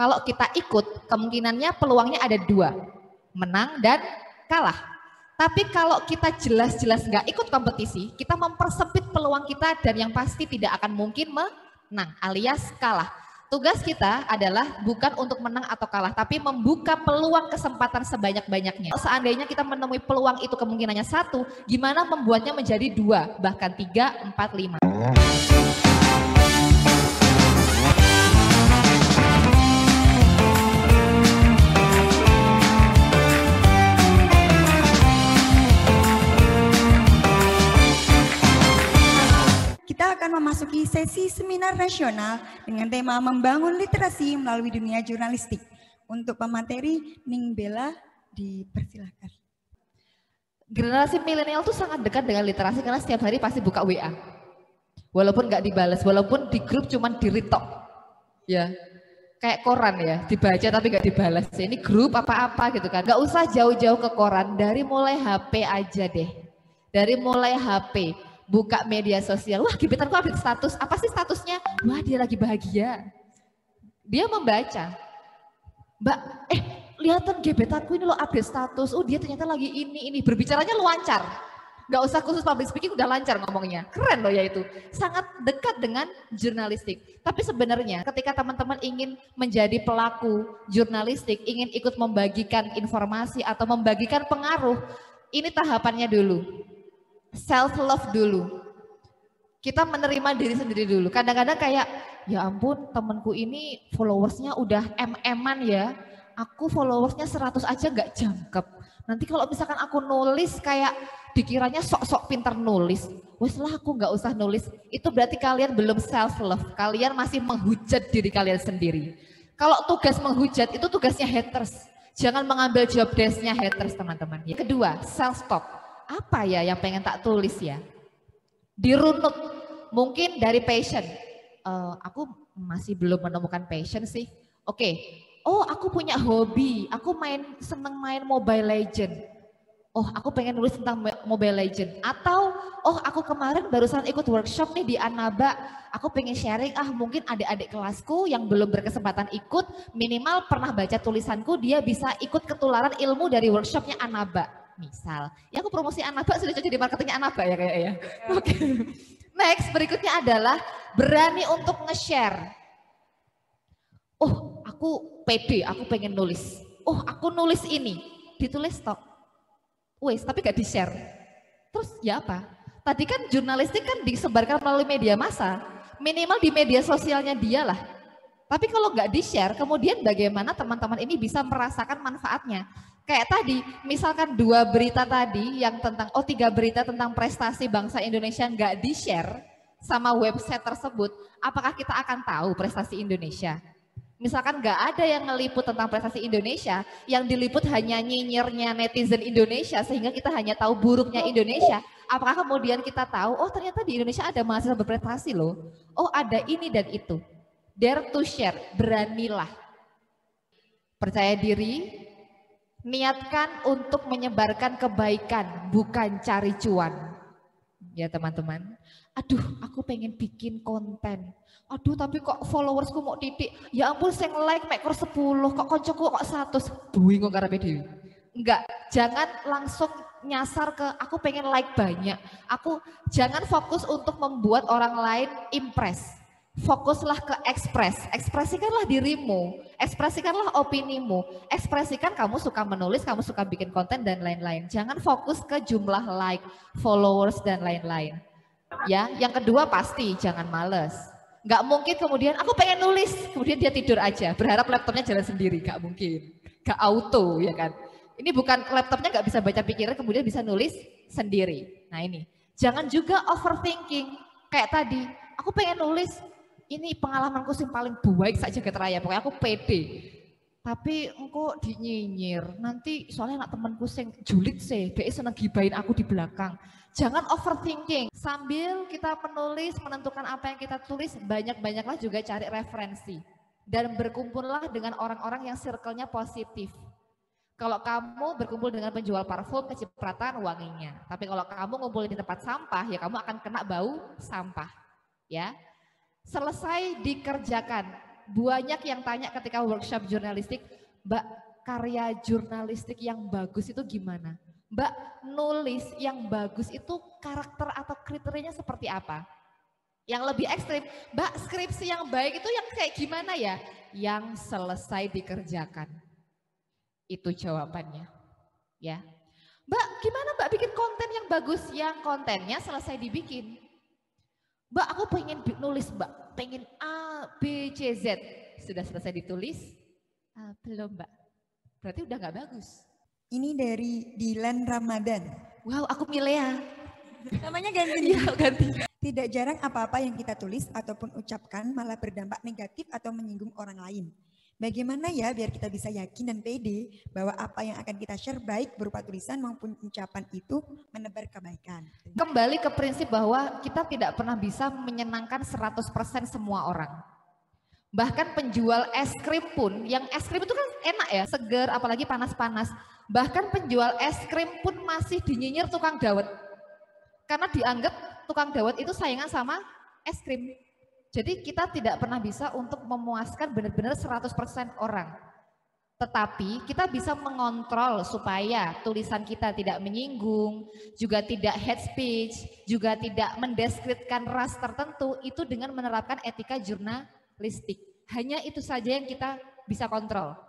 Kalau kita ikut, kemungkinannya peluangnya ada dua, menang dan kalah. Tapi kalau kita jelas-jelas nggak ikut kompetisi, kita mempersempit peluang kita dan yang pasti tidak akan mungkin menang alias kalah. Tugas kita adalah bukan untuk menang atau kalah, tapi membuka peluang kesempatan sebanyak-banyaknya. Seandainya kita menemui peluang itu kemungkinannya satu, gimana membuatnya menjadi dua, bahkan 3, 4, 5. Kita akan memasuki sesi seminar nasional dengan tema membangun literasi melalui dunia jurnalistik. Untuk pemateri, Ning Bella dipersilakan. Generasi milenial tuh sangat dekat dengan literasi karena setiap hari pasti buka WA. Walaupun nggak dibalas, walaupun di grup cuman di-read tok. Ya, kayak koran ya, dibaca tapi nggak dibalas. Ini grup apa-apa gitu kan. Nggak usah jauh-jauh ke koran, dari mulai HP aja deh. Dari mulai HP. Buka media sosial, wah gebetanku update status, apa sih statusnya? Wah dia lagi bahagia. Dia membaca, Mbak, lihatan gebetanku ini loh update status, oh dia ternyata lagi ini, berbicaranya lancar. Gak usah khusus public speaking, udah lancar ngomongnya. Keren loh ya itu, sangat dekat dengan jurnalistik. Tapi sebenarnya ketika teman-teman ingin menjadi pelaku jurnalistik, ingin ikut membagikan informasi atau membagikan pengaruh, ini tahapannya dulu. Self love dulu. Kita menerima diri sendiri dulu. Kadang-kadang kayak, ya ampun temanku ini followersnya udah MM-an ya. Aku followersnya 100 aja gak jangkep. Nanti kalau misalkan aku nulis kayak dikiranya sok-sok pinter nulis. Wes lah aku gak usah nulis. Itu berarti kalian belum self love. Kalian masih menghujat diri kalian sendiri. Kalau tugas menghujat itu tugasnya haters. Jangan mengambil job desk-nya haters teman-teman. Yang kedua, self talk. Apa ya yang pengen tak tulis ya? Dirunut, mungkin dari passion. Aku masih belum menemukan passion sih. Oke, oh aku punya hobi, aku seneng main Mobile Legend. Oh aku pengen nulis tentang Mobile Legend. Atau, oh aku kemarin barusan ikut workshop nih di Anaba. Aku pengen sharing, mungkin adik-adik kelasku yang belum berkesempatan ikut, minimal pernah baca tulisanku, dia bisa ikut ketularan ilmu dari workshopnya Anaba. Misal, ya aku promosi Anaba sudah jadi marketingnya Anaba ya kayaknya. Oke. Next, berikutnya adalah berani untuk nge-share. Oh, aku pede, aku pengen nulis. Oh, aku nulis ini, ditulis tok. Wes, tapi gak di-share. Terus ya apa? Tadi kan jurnalistik kan disebarkan melalui media massa. Minimal di media sosialnya dia lah. Tapi kalau nggak di-share, kemudian bagaimana teman-teman ini bisa merasakan manfaatnya? Kayak tadi, misalkan 2 berita tadi yang tentang, 3 berita tentang prestasi bangsa Indonesia nggak di-share sama website tersebut, apakah kita akan tahu prestasi Indonesia? Misalkan nggak ada yang ngeliput tentang prestasi Indonesia, yang diliput hanya nyinyirnya netizen Indonesia sehingga kita hanya tahu buruknya Indonesia. Apakah kemudian kita tahu, oh ternyata di Indonesia ada mahasiswa berprestasi loh, oh ada ini dan itu. Dare to share, beranilah. Percaya diri, niatkan untuk menyebarkan kebaikan, bukan cari cuan. Ya teman-teman, aduh aku pengen bikin konten. Aduh tapi kok followersku mau titik, ya ampun saya nge-like mek 10, kok koncoku kok 100. Bingung karena dewi. Enggak, jangan langsung nyasar ke aku pengen like banyak. Jangan fokus untuk membuat orang lain impress. Fokuslah ke ekspresikanlah dirimu, ekspresikanlah opinimu, ekspresikan kamu suka menulis, kamu suka bikin konten dan lain-lain. Jangan fokus ke jumlah like, followers dan lain-lain. Ya, yang kedua pasti jangan males. Nggak mungkin kemudian aku pengen nulis, kemudian dia tidur aja, berharap laptopnya jalan sendiri, nggak mungkin, nggak auto ya kan. Ini bukan laptopnya nggak bisa baca pikiran, kemudian bisa nulis sendiri. Nah ini, jangan juga overthinking. Kayak tadi, aku pengen nulis, ini pengalamanku sih paling baik saja jagat raya, pokoknya aku pede. Tapi engkau dinyinyir, nanti soalnya anak temanku sing julid sih, dia seneng gibain aku di belakang. Jangan overthinking, sambil kita menulis, menentukan apa yang kita tulis, banyak-banyaklah juga cari referensi. Dan berkumpullah dengan orang-orang yang circle-nya positif. Kalau kamu berkumpul dengan penjual parfum, kecipratan wanginya. Tapi kalau kamu ngumpulin di tempat sampah, ya kamu akan kena bau sampah. Ya. Selesai dikerjakan, Banyak yang tanya ketika workshop jurnalistik, Mbak, karya jurnalistik yang bagus itu gimana? Mbak, nulis yang bagus itu karakter atau kriterianya seperti apa? Yang lebih ekstrim, Mbak, skripsi yang baik itu yang kayak gimana ya? Yang selesai dikerjakan. Itu jawabannya. Ya. Mbak, gimana Mbak bikin konten yang bagus? Yang kontennya selesai dibikin. Mbak, aku pengen nulis Mbak, pengen A, B, C, Z. Sudah selesai ditulis? Belum Mbak. Berarti udah gak bagus. Ini dari Dilan Ramadan. Wow, aku Milea. Namanya ganti. Iya, ganti. Tidak jarang apa-apa yang kita tulis ataupun ucapkan malah berdampak negatif atau menyinggung orang lain. Bagaimana ya biar kita bisa yakin dan pede bahwa apa yang akan kita share baik berupa tulisan maupun ucapan itu menebar kebaikan. Kembali ke prinsip bahwa kita tidak pernah bisa menyenangkan 100% semua orang. Bahkan penjual es krim pun, yang es krim itu kan enak ya, segar apalagi panas-panas. Bahkan penjual es krim pun masih dinyinyir tukang dawet. Karena dianggap tukang dawet itu saingan sama es krim. Jadi kita tidak pernah bisa untuk memuaskan benar-benar 100% orang. Tetapi kita bisa mengontrol supaya tulisan kita tidak menyinggung, juga tidak hate speech, juga tidak mendeskripsikan ras tertentu, itu dengan menerapkan etika jurnalistik. Hanya itu saja yang kita bisa kontrol.